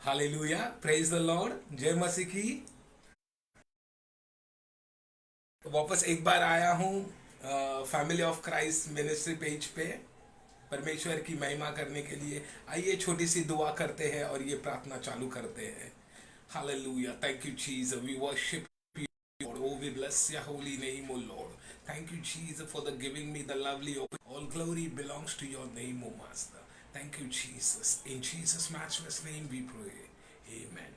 Hallelujah, praise the Lord, जय मसीह की। वापस एक बार आया हूँ family of Christ ministry page पे परमेश्वर की महिमा करने के लिए। आइए छोटी सी दुआ करते हैं और ये प्रार्थना चालू करते हैं। Hallelujah, thank you Jesus, we worship Lord. Oh, we bless your holy name, O Lord. Thank you, Jesus, for the giving me the lovely open. All glory belongs to your name, O Master. Thank you, Jesus. In Jesus' matchless name we pray. Amen.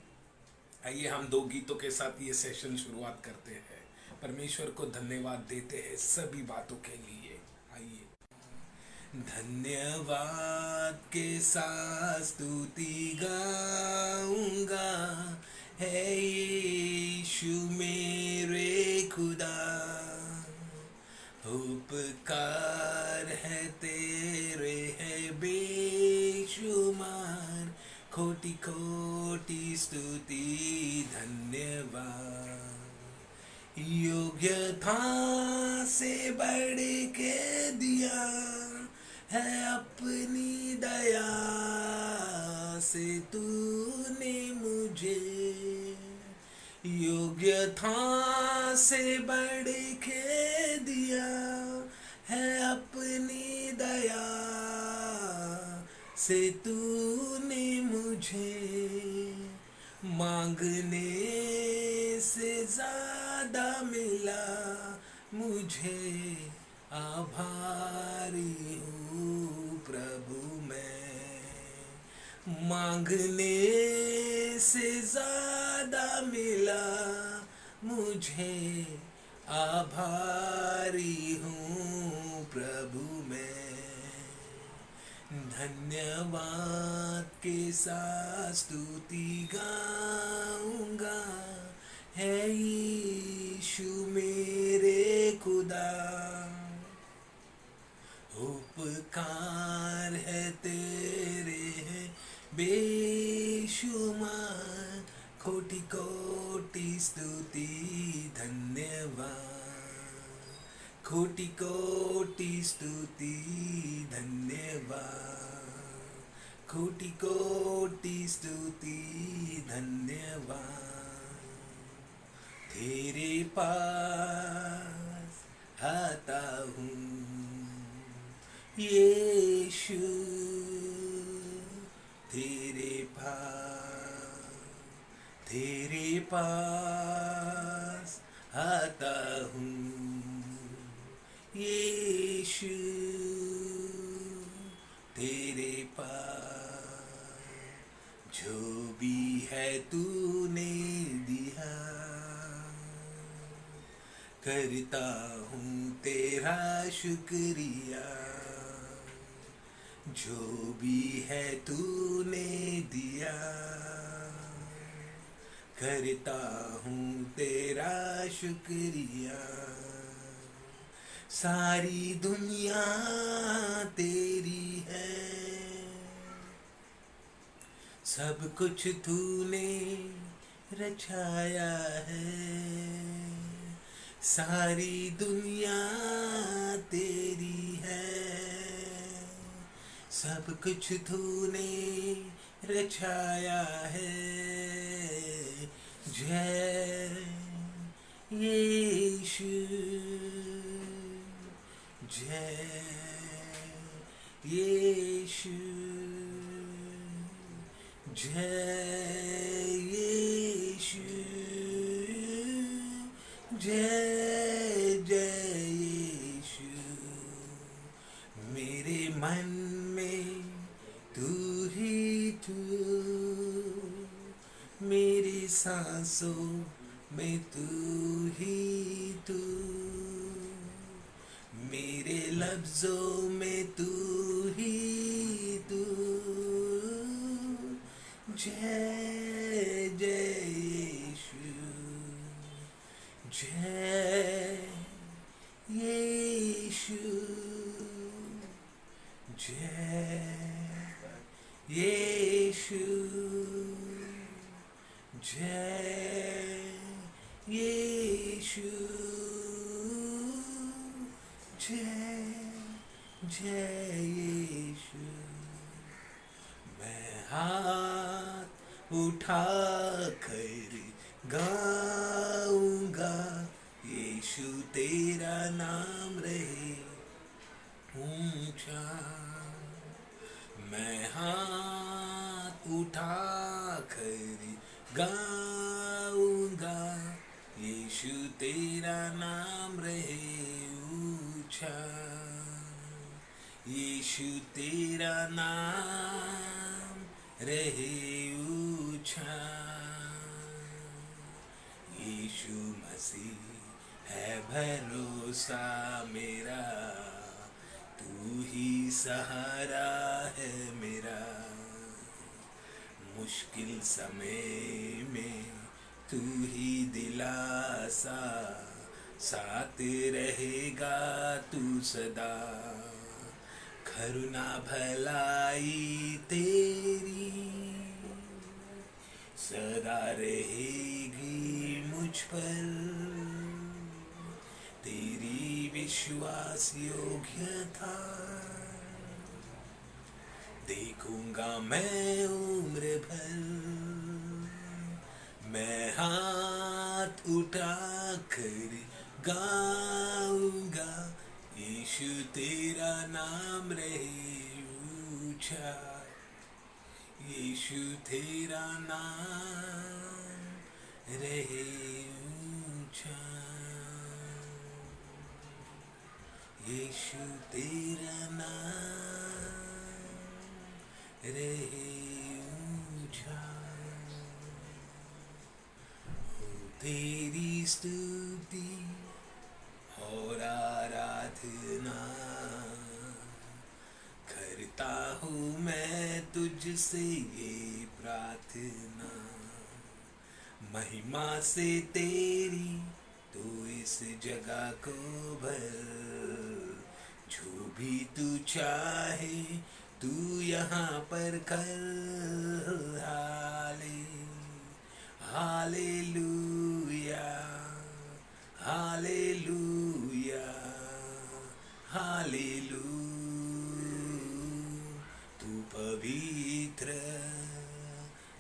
आइए हम दो गीतों के साथ ये session शुरुआत करते हैं। परमेश्वर को धन्यवाद देते हैं सभी बातों के लिए। आइए। धन्यवाद के साथ स्तुति गाऊंगा, है यीशु मेरे खुदा। उपकार है तेरे है बेशुमार, कोटि कोटि स्तुति धन्यवाद। योग्यता से बढ़ के दिया है अपनी दया से तूने मुझे। योग्यता से बढ़ के दिया है अपनी दया से तूने मुझे। मांगने से ज्यादा मिला मुझे, आभारी हूँ प्रभु मैं। मांगने से ज्यादा मिला मुझे, आभारी हूँ प्रभु मैं। धन्यवाद के साथ स्तुति गाऊंगा, है यीशु मेरे खुदा। उपकार है तेरे हैं बेशुमार, कोटि कोटि स्तुति धन्यवाद। कोटि कोटि स्तुति धन्यवाद। कोटि कोटि स्तुति धन्यवाद। तेरे पास आता हूँ यीशु, तेरे पास आता हूँ यीशु, तेरे पास जो भी है तूने दिया, करता हूँ तेरा शुक्रिया। जो भी है तूने दिया, करता हूँ तेरा शुक्रिया। सारी दुनिया तेरी है, सब कुछ तूने रचाया है। सारी दुनिया तेरी है, सब कुछ तूने रचाया है। जय यीशु, जय यीशु, जय यीशु, जय जय यीशु। मेरे मन में तू ही तू, मेरी सांसों में तू ही तू, मेरे लफ्जों में तू ही तू। जय जय यीशु, जय यीशु, जय यीशु, जय यीशु, जय जय यीशु। मैं हाथ उठा कर गाऊंगा, यीशु तेरा नाम रहे ऊंचा। मैं हाथ उठा कर गाऊंगा, यीशु तेरा नाम रहे ऊंचा। यीशु तेरा नाम रहे ऊंचा। यीशु मसीह है भरोसा मेरा, तू ही सहारा है मेरा। मुश्किल समय में तू ही दिलासा, साथ रहेगा तू सदा। करुणा भलाई तेरी सदा रहेगी मुझ पर, तेरी विश्वास योग्यता देखूंगा मैं उम्र भर। मैं हाथ उठा कर गाऊंगा, यीशु तेरा नाम रहे ऊंचा। यीशु तेरा नाम रहे ऊंचा। यीशु तेरा नाम रहे ऊंचा। हो तेरी स्तुति और आराधना करता हूँ मैं तुझसे ये प्रार्थना। महिमा से तेरी तू इस जगह को भर, जो भी तू चाहे तू यहाँ पर कर। Hallelujah, hallelujah, hallelujah. तू पवित्र,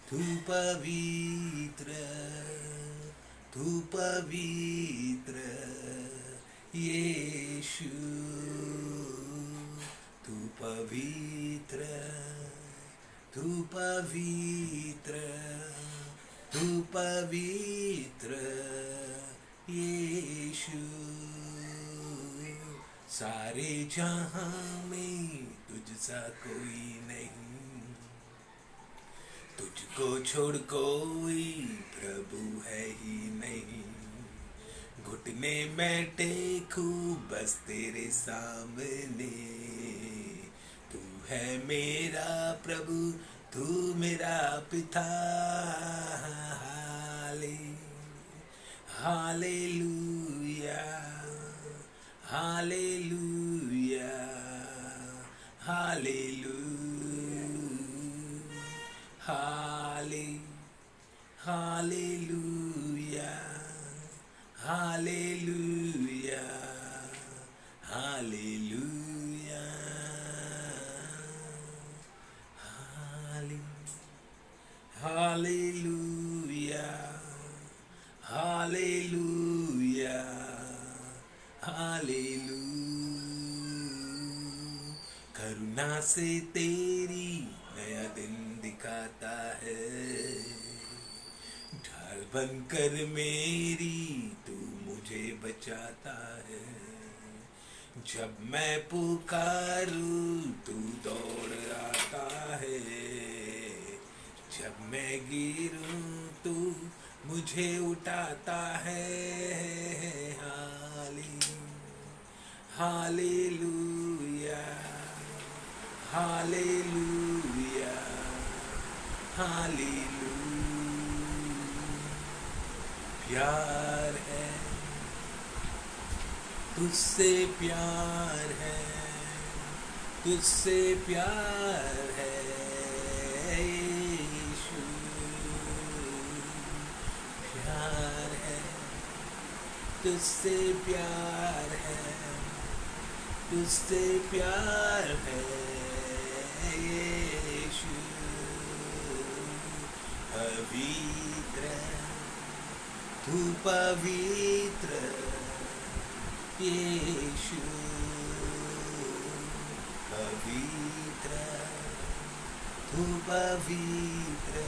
तू पवित्र, तू पवित्र यीशु। तू पवित्र, तू पवित्र, तू पवित्र यीशु। सारे जहां में तुझसा कोई नहीं, तुझको छोड़ कोई प्रभु है ही नहीं। घुटने में टेकू बस तेरे सामने, तू है मेरा प्रभु, तू मेरा पिता। Hallelujah, hallelujah, hallelujah, hallelujah, hallelujah, hallelujah, hallelujah, hallelujah, hallelujah. करुणा से तेरी नया दिन दिखाता है, ढाल बनकर मेरी तू मुझे बचाता है। जब मैं पुकारूं तू दौड़ आता है, जब मैं गिरूं तू मुझे उठाता है। Hallelujah, hallelujah, hallelujah. प्यार है तुझसे, प्यार है तुझसे, प्यार है यीशु। प्यार है तुझसे, प्यार है तुझसे, प्यार है यीशु। पवित्र तू पवित्र यीशु, पवित्र तू पवित्र,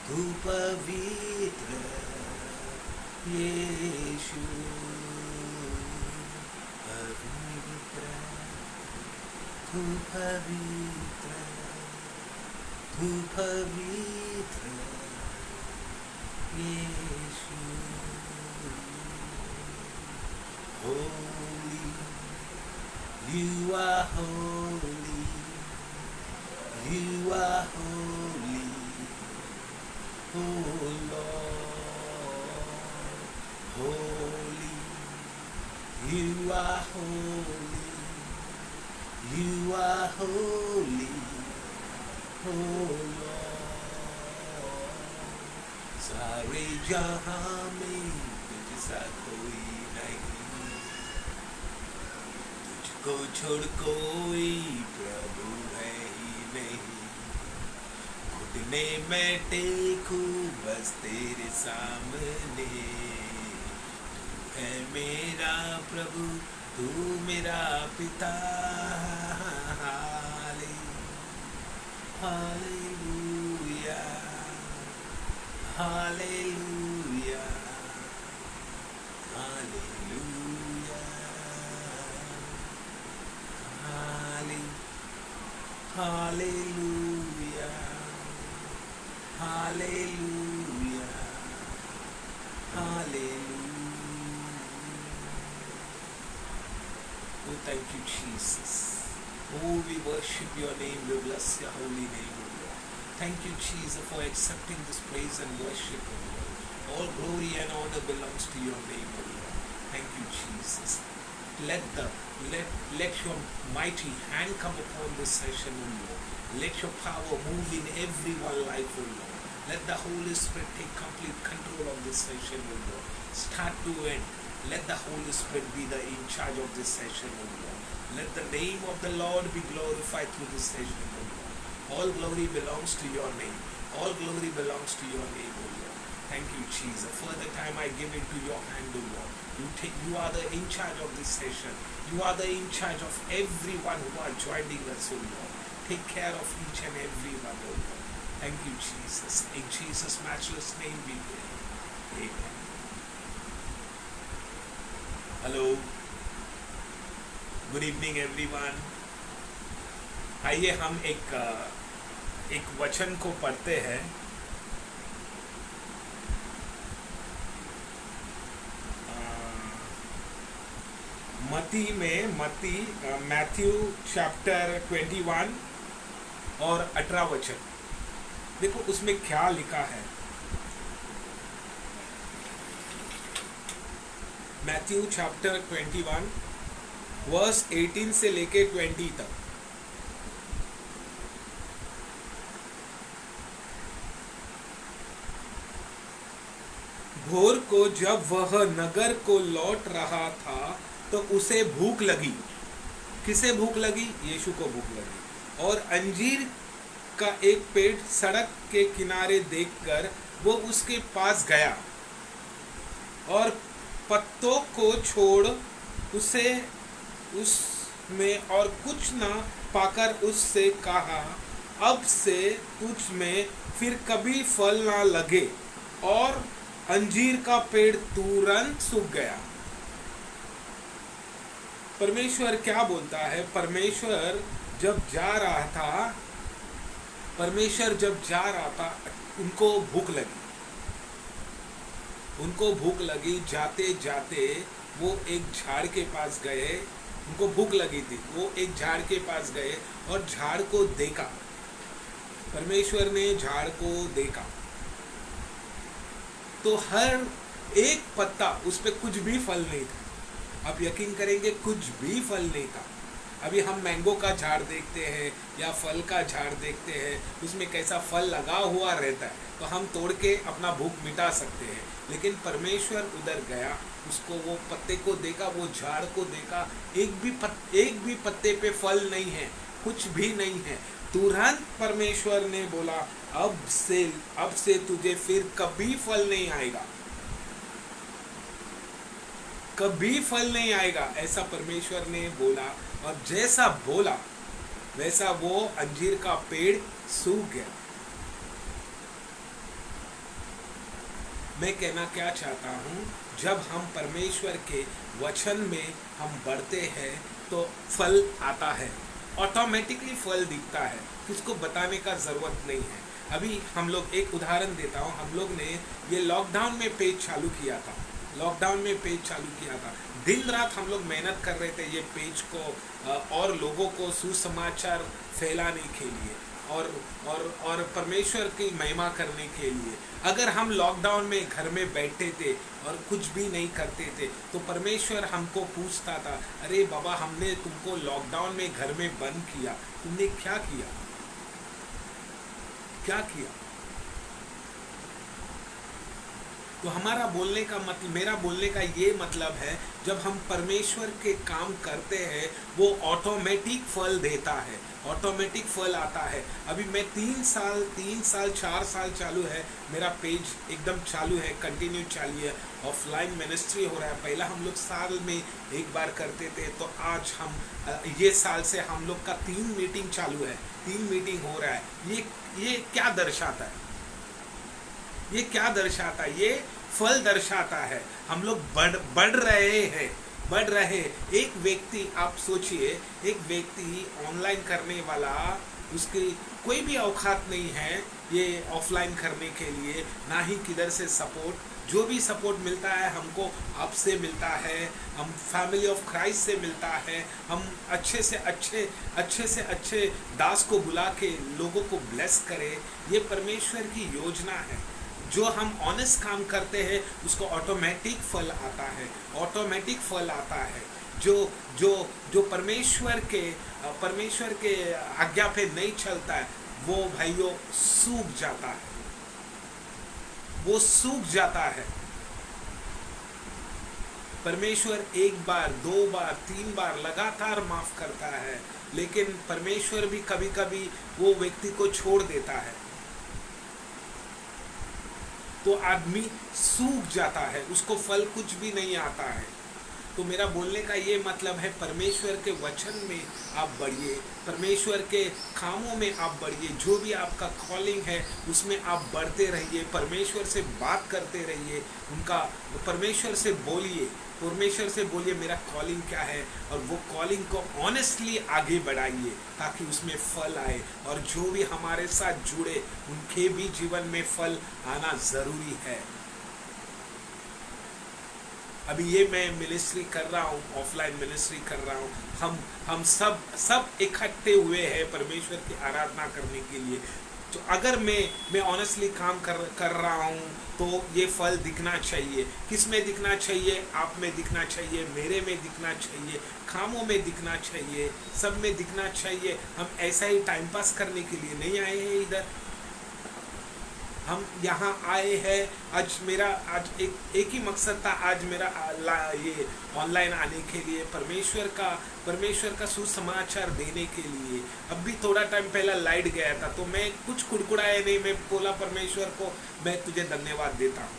तू पवित्र यीशु, पवित्र तू पवित्र, तू पवित्र यीशु। Holy, you are holy, you are holy, oh Lord. Holy, you are holy, you are holy, oh Lord. सारे जहां में तुझसा कोई नहीं, तुझको छोड़ कोई प्रभु है ही नहीं। घुटने में टेकूं बस तेरे सामने, तू है मेरा प्रभु, तू मेरा पिता। Hallelujah, hallelujah, hallelujah, hallelujah, hallelujah, hallelujah. Oh, thank you, Jesus. Oh, we worship your name, we bless your holy name, O Lord. Thank you, Jesus, for accepting this praise and worship, O Lord. All glory and honor belongs to your name, O Lord. Thank you, Jesus. Let your mighty hand come upon this session, O Lord. Let your power move in everyone's life, O Lord. Let the Holy Spirit take complete control of this session, O Lord. Start to end. Let the Holy Spirit be in charge of this session, O Lord. Let the name of the Lord be glorified through this session, O Lord. All glory belongs to your name. All glory belongs to your name, O Lord. Thank you, Jesus. Further time I give it to your hand, O Lord. You are the in charge of this session. You are the in charge of everyone who are joining us, O Lord. Take care of each and every one, O Lord. Thank you, Jesus. In Jesus' matchless name we pray. Amen. Hello. Good evening everyone. आइए हम एक वचन को पढ़ते हैं। Matthew chapter 21 और 18 वचन। देखो उसमें क्या लिखा है। मैथ्यू चैप्टर 21 वर्स 18 से लेके 20 तक। भोर को जब वह नगर को लौट रहा था तो उसे भूख लगी। किसे भूख लगी? यीशु को भूख लगी। और अंजीर का एक पेड़ सड़क के किनारे देखकर वो उसके पास गया और पत्तों को छोड़ उसे उसमें और कुछ न पाकर उससे कहा, अब से तुझ में फिर कभी फल ना लगे। और अंजीर का पेड़ तुरंत सूख गया। परमेश्वर क्या बोलता है? परमेश्वर जब जा रहा था उनको भूख लगी। जाते जाते वो एक झाड़ के पास गए। उनको भूख लगी थी, वो एक झाड़ के पास गए और झाड़ को देखा। परमेश्वर ने झाड़ को देखा तो हर एक पत्ता उस पे कुछ भी फल नहीं था। आप यकीन करेंगे, कुछ भी फल नहीं था। अभी हम मैंगो का झाड़ देखते हैं या फल का झाड़ देखते हैं, उसमें कैसा फल लगा हुआ रहता है तो हम तोड़ के अपना भूख मिटा सकते हैं। लेकिन परमेश्वर उधर गया, उसको वो पत्ते को देखा, वो झाड़ को देखा, एक भी पत्ते पे फल नहीं है, कुछ भी नहीं है। तुरंत परमेश्वर ने बोला अब से तुझे फिर कभी फल नहीं आएगा, कभी फल नहीं आएगा, ऐसा परमेश्वर ने बोला। और जैसा बोला वैसा वो अंजीर का पेड़ सूख गया। मैं कहना क्या चाहता हूँ, जब हम परमेश्वर के वचन में हम बढ़ते हैं तो फल आता है, ऑटोमेटिकली फल दिखता है, किसको बताने का ज़रूरत नहीं है। अभी हम लोग, एक उदाहरण देता हूँ, हम लोग ने ये लॉकडाउन में पेज चालू किया था, लॉकडाउन में पेज चालू किया था, दिन रात हम लोग मेहनत कर रहे थे ये पेज को और लोगों को सुसमाचार फैलाने के लिए और परमेश्वर की महिमा करने के लिए। अगर हम लॉकडाउन में घर में बैठते थे और कुछ भी नहीं करते थे तो परमेश्वर हमको पूछता था, अरे बाबा हमने तुमको लॉकडाउन में घर में बंद किया, तुमने क्या किया, क्या किया? तो हमारा बोलने का मतलब, मेरा बोलने का ये मतलब है, जब हम परमेश्वर के काम करते हैं वो ऑटोमेटिक फल देता है, ऑटोमेटिक फल आता है। अभी मैं 3 साल 4 साल चालू है, मेरा पेज एकदम चालू है, कंटिन्यू चालू है, ऑफलाइन मिनिस्ट्री हो रहा है। पहला हम लोग साल में एक बार करते थे, तो आज हम ये साल से हम लोग का 3 मीटिंग चालू है, 3 मीटिंग हो रहा है। ये क्या दर्शाता है? ये क्या दर्शाता है? ये फल दर्शाता है। हम लोग बढ़ रहे हैं, बढ़ रहे। एक व्यक्ति, आप सोचिए, एक व्यक्ति ऑनलाइन करने वाला, उसकी कोई भी औकात नहीं है ये ऑफलाइन करने के लिए, ना ही किधर से सपोर्ट। जो भी सपोर्ट मिलता है हमको आपसे मिलता है, हम फैमिली ऑफ क्राइस्ट से मिलता है। हम अच्छे से अच्छे दास को बुला के लोगों को ब्लेस करें, ये परमेश्वर की योजना है। जो हम ऑनेस्ट काम करते हैं उसको ऑटोमेटिक फल आता है, ऑटोमेटिक फल आता है। जो परमेश्वर के आज्ञा पे नहीं चलता है वो भाइयों सूख जाता है, वो सूख जाता है। परमेश्वर 1 बार 2 बार 3 बार लगातार माफ करता है, लेकिन परमेश्वर भी कभी कभी वो व्यक्ति को छोड़ देता है, तो आदमी सूख जाता है, उसको फल कुछ भी नहीं आता है। तो मेरा बोलने का ये मतलब है, परमेश्वर के वचन में आप बढ़िए, परमेश्वर के कामों में आप बढ़िए, जो भी आपका कॉलिंग है उसमें आप बढ़ते रहिए, परमेश्वर से बात करते रहिए, परमेश्वर से बोलिए मेरा कॉलिंग क्या है, और वो कॉलिंग को ऑनेस्टली आगे बढ़ाइए ताकि उसमें फल आए, और जो भी हमारे साथ जुड़े उनके भी जीवन में फल आना ज़रूरी है। अभी ये मैं मिनिस्ट्री कर रहा हूँ, ऑफलाइन मिनिस्ट्री कर रहा हूँ, हम सब इकट्ठे हुए हैं परमेश्वर की आराधना करने के लिए। तो अगर मैं ऑनेस्टली काम कर रहा हूँ तो ये फल दिखना चाहिए। किस में दिखना चाहिए? आप में दिखना चाहिए, मेरे में दिखना चाहिए, कामों में दिखना चाहिए, सब में दिखना चाहिए। हम ऐसा ही टाइम पास करने के लिए नहीं आए हैं इधर, हम यहाँ आए हैं। आज एक ही मकसद था, आज मेरा ये ऑनलाइन आने के लिए, परमेश्वर का सुसमाचार देने के लिए। अब भी थोड़ा टाइम पहला लाइट गया था तो मैं कुछ कुड़कुड़ाया नहीं, मैं बोला परमेश्वर को मैं तुझे धन्यवाद देता हूँ।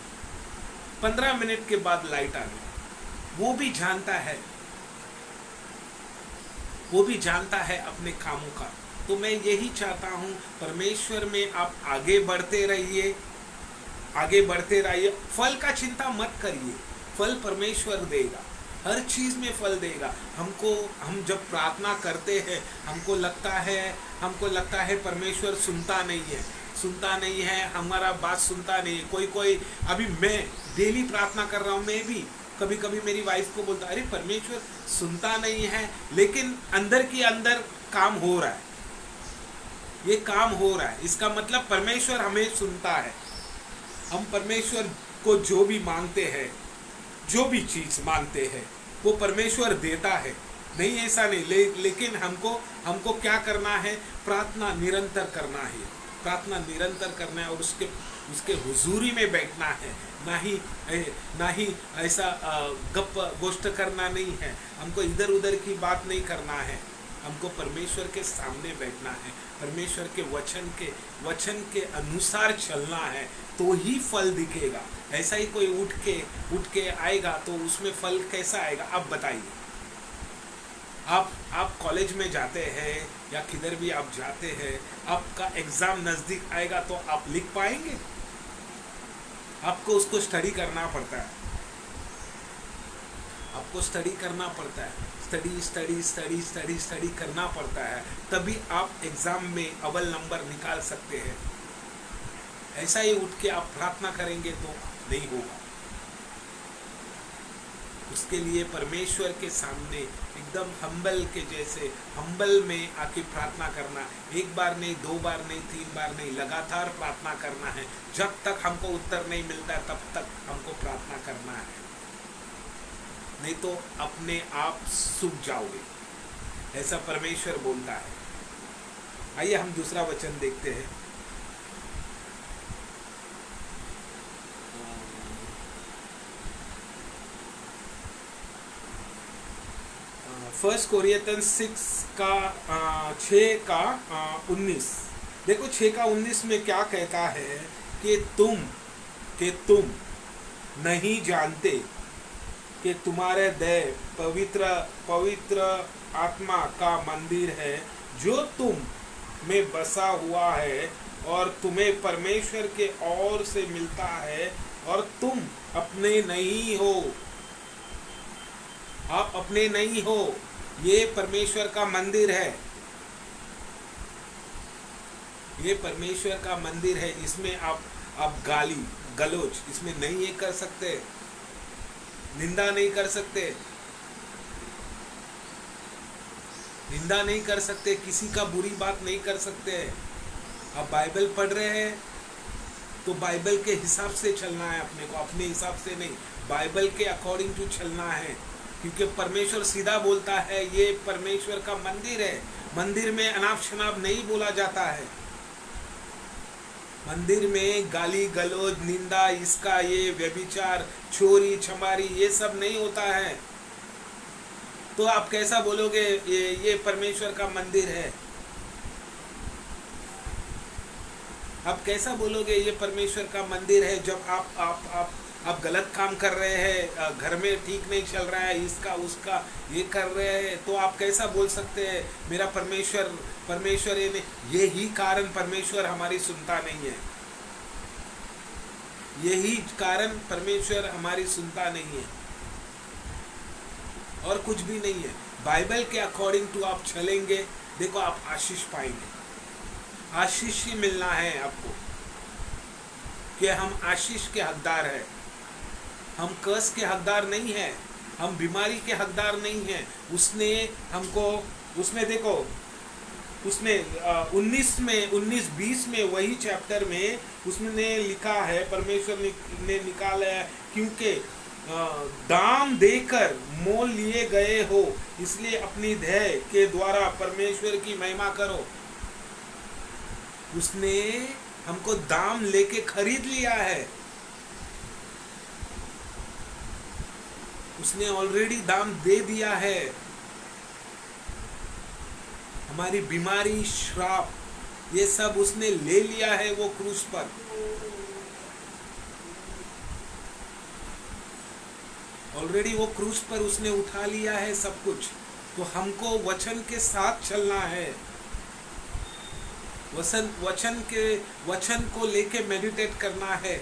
15 मिनट के बाद लाइट आ गई। वो भी जानता है अपने कामों का। तो मैं यही चाहता हूँ, परमेश्वर में आप आगे बढ़ते रहिए, फल का चिंता मत करिए, फल परमेश्वर देगा, हर चीज़ में फल देगा। हम जब प्रार्थना करते हैं हमको लगता है परमेश्वर सुनता नहीं है, हमारा बात सुनता नहीं है। कोई अभी मैं डेली प्रार्थना कर रहा हूँ, मैं भी कभी कभी मेरी वाइफ को बोलता, अरे परमेश्वर सुनता नहीं है, लेकिन अंदर की अंदर काम हो रहा है, ये काम हो रहा है। इसका मतलब परमेश्वर हमें सुनता है। हम परमेश्वर को जो भी मांगते हैं, जो भी चीज़ मांगते हैं वो परमेश्वर देता है, नहीं ऐसा नहीं। लेकिन हमको क्या करना है? प्रार्थना निरंतर करना है और उसके हुजूरी में बैठना है, ना ही ऐसा गप गोष्ठ करना नहीं है। हमको इधर उधर की बात नहीं करना है। हमको परमेश्वर के सामने बैठना है, परमेश्वर के वचन के अनुसार चलना है, तो ही फल दिखेगा। ऐसा ही कोई उठ के आएगा तो उसमें फल कैसा आएगा आप बताइए। आप कॉलेज में जाते हैं या किधर भी आप जाते हैं, आपका एग्जाम नजदीक आएगा तो आप लिख पाएंगे? आपको उसको स्टडी करना पड़ता है, आपको स्टडी करना पड़ता है, स्टडी करना पड़ता है, तभी आप एग्जाम में अव्वल नंबर निकाल सकते हैं। ऐसा ही उठ के आप प्रार्थना करेंगे तो नहीं होगा। उसके लिए परमेश्वर के सामने एकदम हम्बल के जैसे हम्बल में आके प्रार्थना करना, एक बार नहीं, 2 बार नहीं, 3 बार नहीं, लगातार प्रार्थना करना है। जब तक हमको उत्तर नहीं मिलता तब तक हमको प्रार्थना करना है, नहीं तो अपने आप सूख जाओगे, ऐसा परमेश्वर बोलता है। आइए हम दूसरा वचन देखते हैं। फर्स्ट कोरिन्थियंस 6 का 19। देखो 6 का 19 में क्या कहता है कि तुम नहीं जानते कि तुम्हारे देह पवित्र आत्मा का मंदिर है जो तुम में बसा हुआ है और तुम्हें परमेश्वर के ओर से मिलता है और तुम अपने नहीं हो। आप अपने नहीं हो, ये परमेश्वर का मंदिर है, ये परमेश्वर का मंदिर है। इसमें आप गाली गलौज इसमें नहीं ये कर सकते, निंदा नहीं कर सकते, निंदा नहीं कर सकते, किसी का बुरी बात नहीं कर सकते। आप बाइबल पढ़ रहे हैं तो बाइबल के हिसाब से चलना है, अपने को अपने हिसाब से नहीं, बाइबल के अकॉर्डिंग टू चलना है, क्योंकि परमेश्वर सीधा बोलता है ये परमेश्वर का मंदिर है। मंदिर में अनाप शनाप नहीं बोला जाता है, मंदिर में गाली गलौज निंदा, इसका ये व्यभिचार चोरी छमारी ये सब नहीं होता है। तो आप कैसा बोलोगे ये परमेश्वर का मंदिर है? आप कैसा बोलोगे ये परमेश्वर का मंदिर है जब आप गलत काम कर रहे हैं, घर में ठीक नहीं चल रहा है, इसका उसका ये कर रहे हैं, तो आप कैसा बोल सकते हैं मेरा परमेश्वर ये नहीं? यही कारण परमेश्वर हमारी सुनता नहीं है, यही कारण परमेश्वर हमारी सुनता नहीं है, और कुछ भी नहीं है। बाइबल के अकॉर्डिंग टू आप चलेंगे, देखो आप आशीष पाएंगे, आशीष ही मिलना है आपको, कि हम आशीष के हकदार हैं, हम कर्स के हकदार नहीं हैं, हम बीमारी के हकदार नहीं हैं। उसने हमको, उसमें देखो, उसने 19-20 में वही चैप्टर में उसने लिखा है, परमेश्वर ने निकाला है, क्योंकि दाम देकर मोल लिए गए हो, इसलिए अपनी देह के द्वारा परमेश्वर की महिमा करो। उसने हमको दाम लेके खरीद लिया है, उसने ऑलरेडी दाम दे दिया है। हमारी बीमारी श्राप ये सब उसने ले लिया है वो क्रूस पर। ऑलरेडी वो क्रूस पर उसने उठा लिया है सब कुछ। तो हमको वचन के साथ चलना है, वचन को लेके मेडिटेट करना है।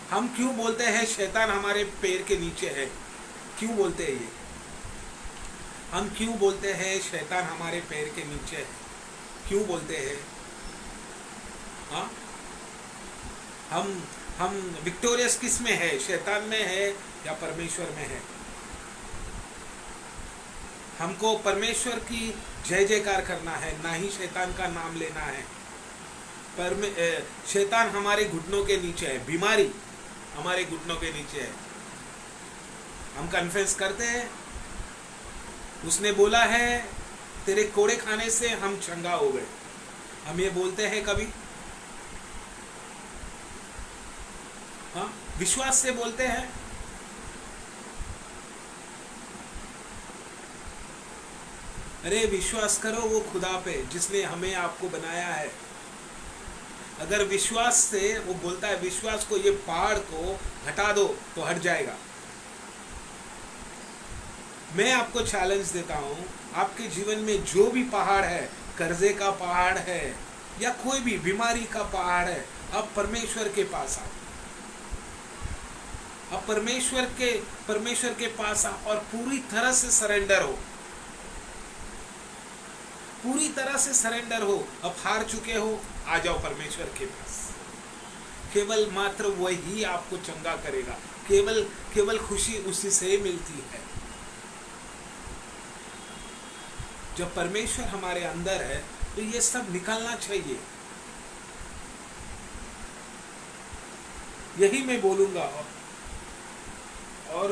हम क्यों बोलते हैं शैतान हमारे पैर के नीचे है? क्यों बोलते हैं ये? हम क्यों बोलते हैं शैतान हमारे पैर के नीचे है? क्यों बोलते हैं? हाँ, हम विक्टोरियस किस में है? शैतान में है या परमेश्वर में है? हमको परमेश्वर की जय जयकार करना है, ना ही शैतान का नाम लेना है। शैतान हमारे घुटनों के नीचे है, बीमारी हमारे घुटनों के नीचे है। हम कन्फेस करते हैं, उसने बोला है तेरे कोड़े खाने से हम चंगा हो गए। हम ये बोलते हैं कभी? हाँ, विश्वास से बोलते हैं। अरे विश्वास करो वो खुदा पे जिसने हमें आपको बनाया है। अगर विश्वास से, वो बोलता है विश्वास को, ये पहाड़ को हटा दो तो हट जाएगा। मैं आपको चैलेंज देता हूं, आपके जीवन में जो भी पहाड़ है, कर्जे का पहाड़ है या कोई भी बीमारी का पहाड़ है, आप परमेश्वर के पास आओ। अब परमेश्वर के पास आओ और पूरी तरह से सरेंडर हो, पूरी तरह से सरेंडर हो। अब हार चुके हो, आ जाओ परमेश्वर के पास। केवल मात्र वही आपको चंगा करेगा, केवल खुशी उसी से मिलती है। जब परमेश्वर हमारे अंदर है तो ये सब निकलना चाहिए। यही मैं बोलूंगा। और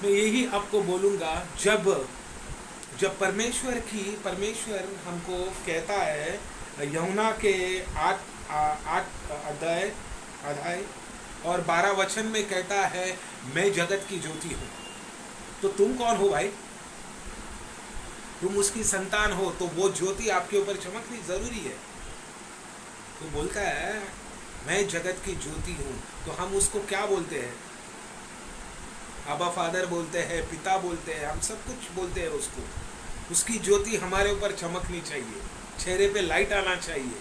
मैं यही आपको बोलूंगा, जब परमेश्वर हमको कहता है, यूहन्ना के 8 अध्याय और 12 वचन में कहता है, मैं जगत की ज्योति हूं। तो तुम कौन हो भाई? तुम उसकी संतान हो, तो वो ज्योति आपके ऊपर चमकनी जरूरी है। तो बोलता है मैं जगत की ज्योति हूं, तो हम उसको क्या बोलते हैं? आबा फादर बोलते हैं, पिता बोलते हैं, हम सब कुछ बोलते हैं उसको। उसकी ज्योति हमारे ऊपर चमकनी चाहिए, चेहरे पे लाइट आना चाहिए।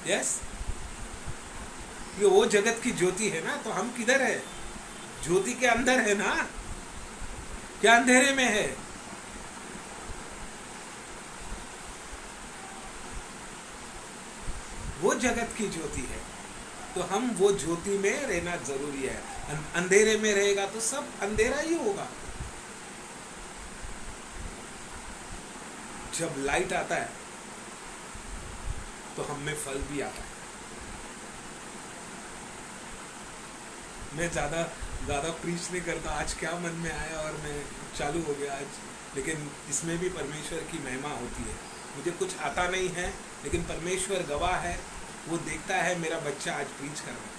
यस, ये वो जगत की ज्योति है ना, तो हम किधर है? ज्योति के अंदर है ना, क्या अंधेरे में है? वो जगत की ज्योति है, तो हम वो ज्योति में रहना जरूरी है। अंधेरे में रहेगा तो सब अंधेरा ही होगा। जब लाइट आता है तो हम में फल भी आता है। मैं ज्यादा प्रीच नहीं करता, आज क्या मन में आया और मैं चालू हो गया आज। लेकिन इसमें भी परमेश्वर की महिमा होती है। मुझे कुछ आता नहीं है, लेकिन परमेश्वर गवाह है, वो देखता है मेरा बच्चा आज प्रीच कर रहा है,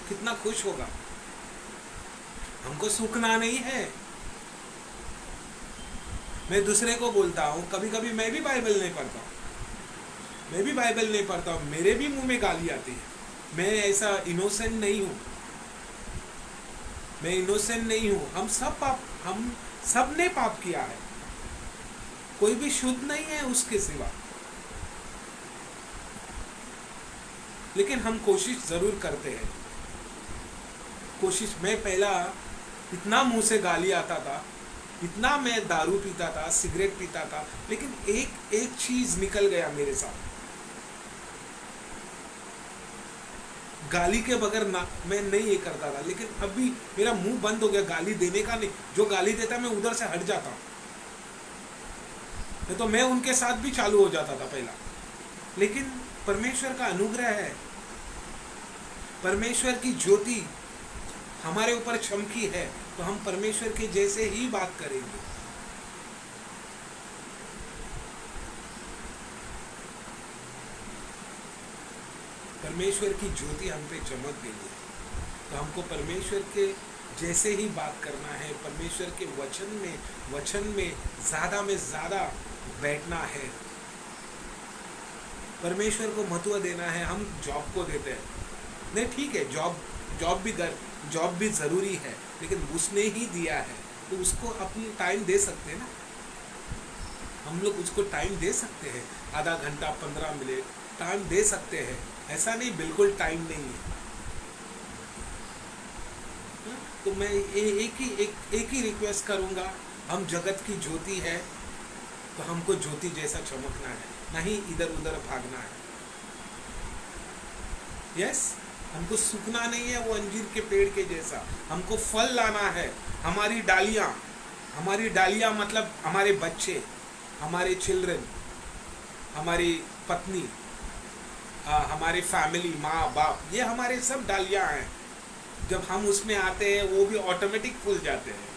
कितना खुश होगा। हमको सूखना नहीं है। मैं दूसरे को बोलता हूँ, कभी कभी मैं भी बाइबल नहीं पढ़ता हूँ, मेरे भी मुंह में गाली आती है। मैं ऐसा इनोसेंट नहीं हूँ। हम सब ने पाप किया है, कोई भी शुद्ध नहीं है उसके सिवा। लेकिन हम कोशिश जरूर करते हैं। मैं पहला इतना मुंह से गाली आता था, इतना मैं दारू पीता था, सिगरेट पीता था, लेकिन एक चीज निकल गया मेरे साथ। गाली के बगैर ना मैं नहीं ये करता था, लेकिन अभी मेरा मुंह बंद हो गया गाली देने का। नहीं, जो गाली देता मैं उधर से हट जाता हूँ, नहीं तो मैं उनके साथ भी चालू हो जाता था पहला। लेकिन परमेश्वर का अनुग्रह है, परमेश्वर की ज्योति हमारे ऊपर चमकी है, तो हम परमेश्वर के जैसे ही बात करेंगे। परमेश्वर की ज्योति हम पे चमक गई है, तो हमको परमेश्वर के जैसे ही बात करना है। परमेश्वर के वचन में ज़्यादा बैठना है। परमेश्वर को महत्व देना है। हम जॉब को देते हैं, नहीं ठीक है, जॉब भी ज़रूरी है, लेकिन उसने ही दिया है तो उसको अपनी टाइम दे सकते हैं ना। हम लोग उसको टाइम दे सकते हैं, आधा घंटा 15 मिनट टाइम दे सकते हैं। ऐसा नहीं बिल्कुल टाइम नहीं है। तो मैं एक ही रिक्वेस्ट करूंगा, हम जगत की ज्योति है तो हमको ज्योति जैसा चमकना है, नहीं इधर उधर भागना है। यस, हमको सूखना नहीं है वो अंजीर के पेड़ के जैसा, हमको फल लाना है। हमारी डालियां मतलब हमारे बच्चे, हमारे चिल्ड्रन, हमारी पत्नी, हमारी फैमिली, माँ बाप, ये हमारे सब डालियां हैं। जब हम उसमें आते हैं वो भी ऑटोमेटिक फूल जाते हैं,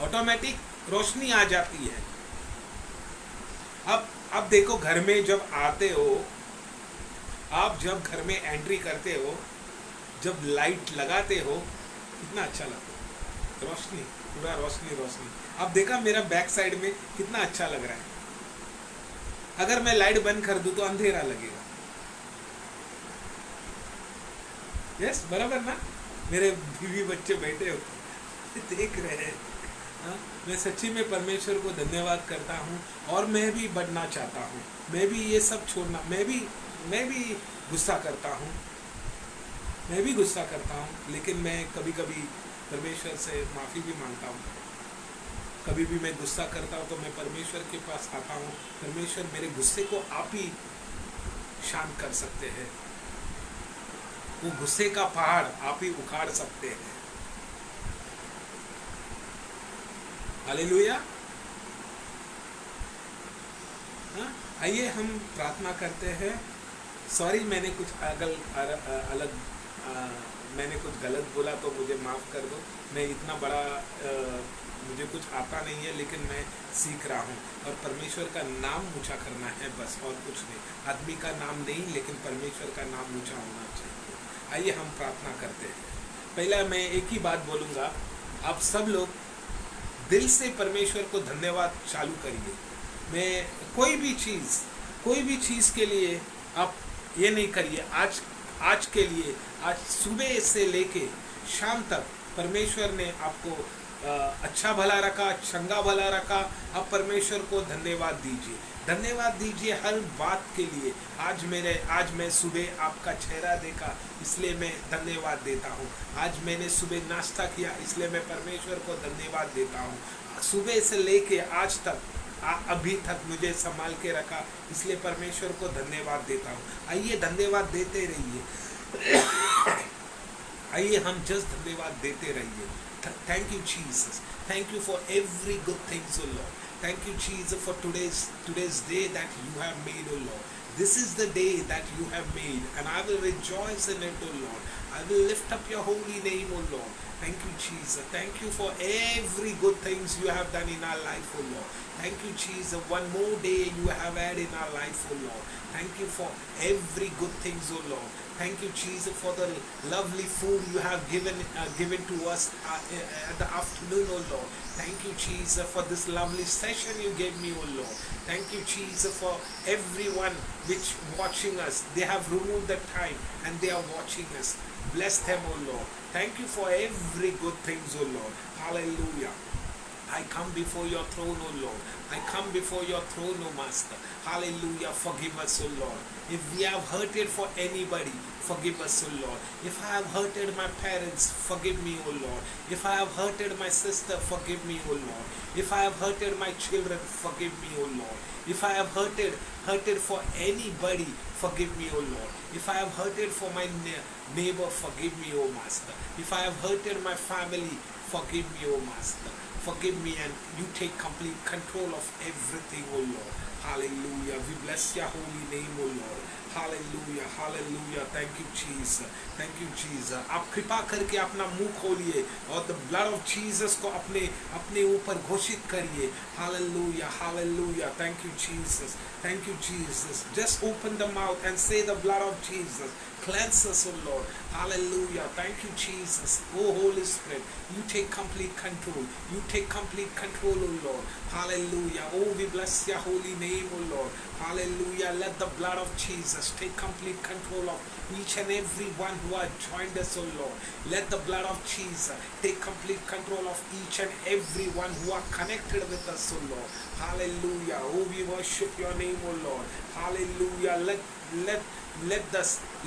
ऑटोमेटिक रोशनी आ जाती है। अब अब देखो घर में जब आते हो, आप जब घर में एंट्री करते हो, जब लाइट लगाते हो, कितना अच्छा लगता है, रोशनी, पूरा रोशनी रोशनी। अब देखा मेरा बैक साइड में कितना अच्छा लग रहा है। अगर मैं लाइट बंद कर दूं तो अंधेरा लगेगा। यस, बराबर ना? मेरे बीवी बच्चे बैठे हो देख रहे हैं। हाँ, मैं सच्ची में परमेश्वर को धन्यवाद करता हूँ, और मैं भी बढ़ना चाहता हूँ। मैं भी ये सब छोड़ना, मैं भी गुस्सा करता हूँ, मैं भी गुस्सा करता हूँ, लेकिन मैं कभी कभी परमेश्वर से माफ़ी भी मांगता हूँ। कभी भी मैं गुस्सा करता हूँ तो मैं परमेश्वर के पास आता हूँ, परमेश्वर मेरे गुस्से को आप ही शांत कर सकते हैं, वो गुस्से का पहाड़ आप ही उखाड़ सकते हैं। हालेलुया। हाँ, आइए हम प्रार्थना करते हैं। सॉरी, मैंने कुछ अलग मैंने कुछ गलत बोला तो मुझे माफ़ कर दो। मैं इतना बड़ा मुझे कुछ आता नहीं है, लेकिन मैं सीख रहा हूँ, और परमेश्वर का नाम ऊंचा करना है बस, और कुछ नहीं। आदमी का नाम नहीं, लेकिन परमेश्वर का नाम ऊंचा होना चाहिए। आइए हम प्रार्थना करते हैं। पहला मैं एक ही बात बोलूँगा, आप सब लोग दिल से परमेश्वर को धन्यवाद चालू करिए। मैं कोई भी चीज़ के लिए आप ये नहीं करिए, आज के लिए, आज सुबह से लेके शाम तक परमेश्वर ने आपको अच्छा भला रखा, चंगा भला रखा। आप परमेश्वर को धन्यवाद दीजिए, धन्यवाद दीजिए हर बात के लिए। आज मैं सुबह आपका चेहरा देखा, इसलिए मैं धन्यवाद देता हूँ। आज मैंने सुबह नाश्ता किया, इसलिए मैं परमेश्वर को धन्यवाद देता हूँ। सुबह से लेके आज तक अभी तक मुझे संभाल के रखा, इसलिए परमेश्वर को धन्यवाद देता हूँ। आइए धन्यवाद देते रहिए। आइए हम जस्ट धन्यवाद देते रहिए। Thank you Jesus, thank you for every good things O Lord. Thank you, Jesus, for today's day that you have made, O Lord. This is the day that you have made, and I will rejoice in it, O Lord. I will lift up your holy name, O Lord. Thank you, Jesus. Thank you for every good things you have done in our life, O Lord. Thank you, Jesus. One more day you have had in our life, O Lord. Thank you for every good things, O Lord. Thank you, Jesus, for the lovely food you have given to us at the afternoon, O Lord. Thank you, Jesus, for this lovely session you gave me, O Lord. Thank you, Jesus, for everyone which watching us. They have removed the time and they are watching us. Bless them, O Lord. Thank you for every good things, O Lord. Hallelujah. I come before your throne, O Lord. I come before your throne, O Master. Hallelujah. Forgive us, O Lord. If we have hurted for anybody, forgive us, O Lord. If I have hurted my parents, forgive me, O Lord. If I have hurted my sister, forgive me, O Lord. If I have hurted my children, forgive me, O Lord. If I have hurted for anybody, forgive me, O Lord. If I have hurted for my neighbor, forgive me, O Master. If I have hurted my family, forgive me, O Master. Forgive me, and you take complete control of everything, O Lord. Hallelujah. We bless your holy name, O Lord. Hallelujah. Hallelujah. Thank you, Jesus. Thank you, Jesus. आप कृपा करके अपना मुंह खोलिए और the blood of Jesus को अपने ऊपर घोषित करिए। Hallelujah. Hallelujah. Thank you, Jesus. Thank you, Jesus. Just open the mouth and say the blood of Jesus. Cleanse us, O Lord. Hallelujah. Thank you, Jesus. Oh, Holy Spirit, you take complete control. You take complete control, O Lord. Hallelujah. Oh, we bless your holy name, O Lord. Hallelujah. Let the blood of Jesus take complete control of each and every one who have joined us, O Lord. Let the blood of Jesus take complete control of each and every one who are connected with us, O Lord. Hallelujah. Oh, we worship your name, O Lord. Hallelujah.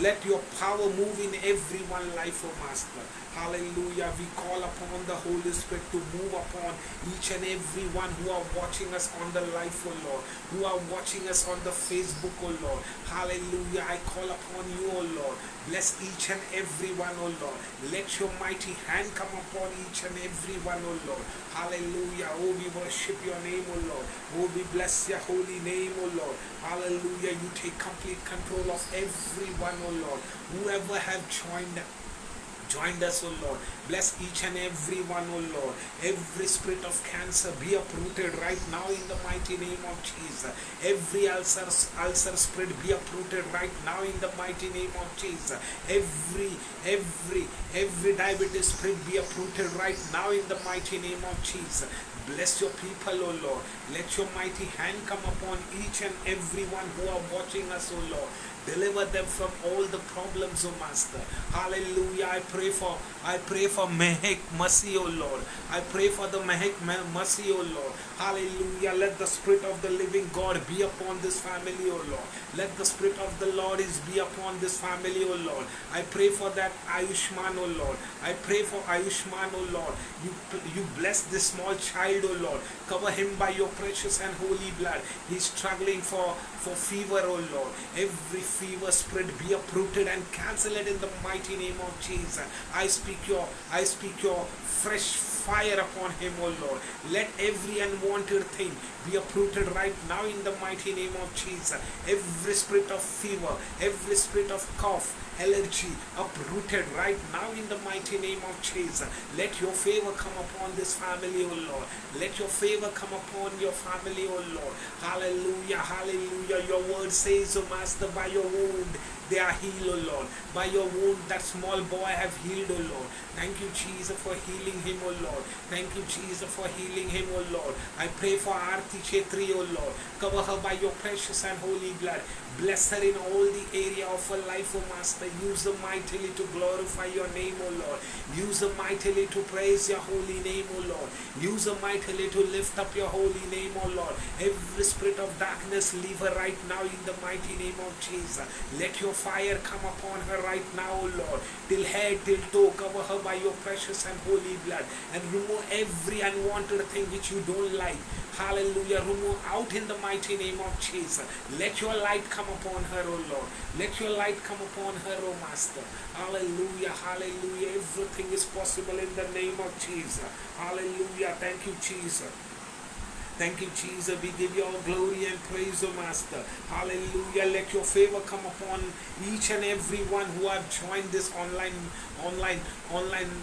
Let your power move in everyone's life, O Master. Hallelujah. We call upon the Holy Spirit to move upon each and every one who are watching us on the live, O Lord, who are watching us on the Facebook, O Lord. Hallelujah. I call upon you, O Lord. Bless each and every one, O Lord. Let your mighty hand come upon each and every one, O Lord. Hallelujah. Oh, we worship your name, O Lord. Oh, we bless your holy name, O Lord. Hallelujah. You take complete control of everyone, O Lord. Whoever have joined us, oh Lord. Bless each and every one, oh Lord. Every spirit of cancer be uprooted right now in the mighty name of Jesus. Every ulcer spirit be uprooted right now in the mighty name of Jesus. Every diabetes spirit be uprooted right now in the mighty name of Jesus. Bless your people, O Lord. Let your mighty hand come upon each and every one who are watching us, O Lord. Deliver them from all the problems, O Master. Hallelujah. I pray for Mehek mercy, O Lord. I pray for the Mehek mercy, O Lord. Hallelujah. Let the Spirit of the living God be upon this family, O Lord. Let the Spirit of the Lord be upon this family, O Lord. I pray for that Ayushman, O Lord. I pray for Ayushman, O Lord. You bless this small child, O Lord. Cover him by your precious and holy blood. He's struggling for fever, O Lord. Every fever spirit be uprooted and cancel it in the mighty name of Jesus. I speak your fresh fire upon him, O Lord. Let every unwanted thing be uprooted right now in the mighty name of Jesus. Every spirit of fever, every spirit of cough, allergy, uprooted right now in the mighty name of Jesus. Let your favor come upon this family, O Lord. Let your favor come upon your family, O Lord. Hallelujah, hallelujah. Your word says, O Master, by your wound they are healed, O Lord. By your wound that small boy have healed, O Lord. Thank you, Jesus, for healing him, O Lord. Thank you, Jesus, for healing him, O Lord. I pray for Aarti Chetri, O Lord. Cover her by your precious and holy blood. Bless her in all the area of her life, O Master. Use her mightily to glorify your name, O Lord. Use her mightily to praise your holy name, O Lord. Use her mightily to lift up your holy name, O Lord. Every spirit of darkness, leave her right now in the mighty name of Jesus. Let your fire come upon her right now, O Lord. Till head, till toe, cover her by your precious and holy blood. And remove every unwanted thing which you don't like. Hallelujah. Remove out in the mighty name of Jesus. Let your light come upon her, O Lord. Let your light come upon her, O Master. Hallelujah. Hallelujah. Everything is possible in the name of Jesus. Hallelujah. Thank you, Jesus. Thank you, Jesus. We give you all glory and praise, O Master. Hallelujah. Let your favor come upon each and every one who have joined this online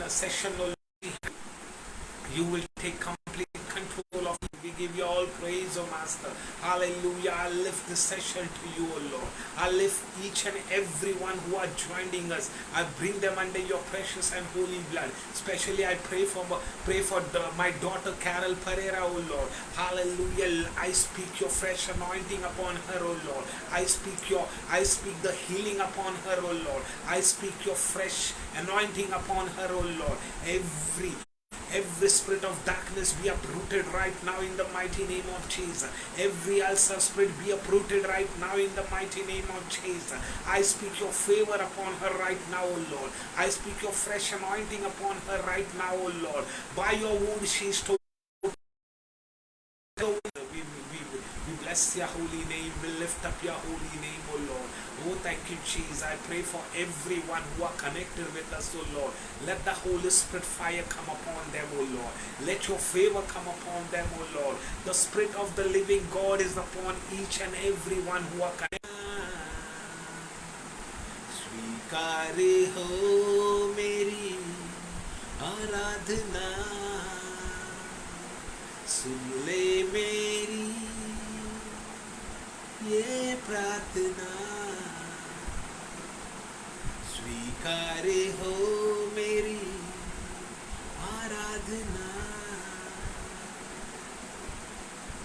session, O Lord. You will take complete control of it. We give you all praise, O Master. Hallelujah. I lift this session to you, O Lord. I lift each and every one who are joining us. I bring them under your precious and holy blood. Especially I pray for my daughter Carol Pereira, O Lord. Hallelujah. I speak your fresh anointing upon her, O Lord. I speak the healing upon her, O Lord. I speak your fresh anointing upon her, O Lord. Every spirit of darkness be uprooted right now in the mighty name of Jesus. Every ulcer spirit be uprooted right now in the mighty name of Jesus. I speak your favor upon her right now, O Lord. I speak your fresh anointing upon her right now, O Lord. By your wound she is told. We bless your holy name. We lift up your holy name, O Lord. Oh, thank you, Jesus. I pray for everyone who are connected with us, O Lord. Let the Holy Spirit fire come upon them, O Lord. Let your favor come upon them, O Lord. The Spirit of the living God is upon each and every one who are connected. स्वीकारे हो मेरी आराधना, सुन ले मेरी ये प्रार्थना, स्वीकारे हो मेरी आराधना.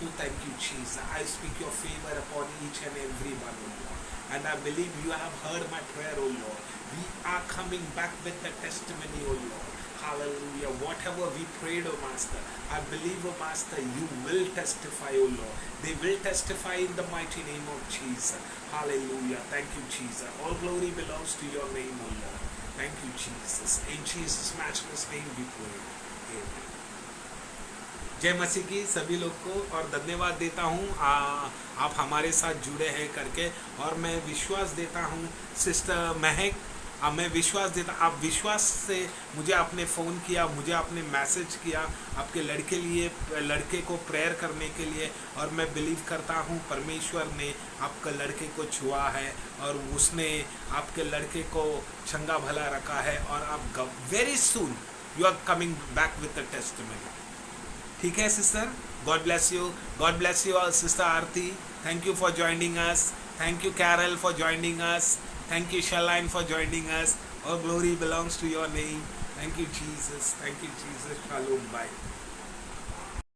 Oh, thank you, Jesus. I speak your favor upon each and every one, O Lord. And I believe you have heard my prayer, O Lord. We are coming back with a testimony, O Lord. Hallelujah. Whatever we prayed, O Master, I believe, O Master, you will testify, O Lord. They will testify in the mighty name of Jesus. Hallelujah. Thank you, Jesus. All glory belongs to your name, O Lord. Thank you, Jesus. In Jesus' matchless name we pray. Amen. जय मसीह की सभी लोग को और धन्यवाद देता हूँ आप हमारे साथ जुड़े हैं करके. और मैं विश्वास देता हूँ सिस्टर महक मैं विश्वास देता, आप विश्वास से मुझे आपने फ़ोन किया, मुझे आपने मैसेज किया आपके लड़के को प्रेयर करने के लिए, और मैं बिलीव करता हूँ परमेश्वर ने आपके लड़के को छुआ है और उसने आपके लड़के को चंगा भला रखा है, और आप very soon you are coming back with the testimony. ठीक है sister, God bless you, God bless you all. Sister Aarti, thank you for joining us, thank you Carol for joining us, thank you Charlene for joining us. All glory belongs to your name. Thank you Jesus, thank you Jesus. Shalom, bye.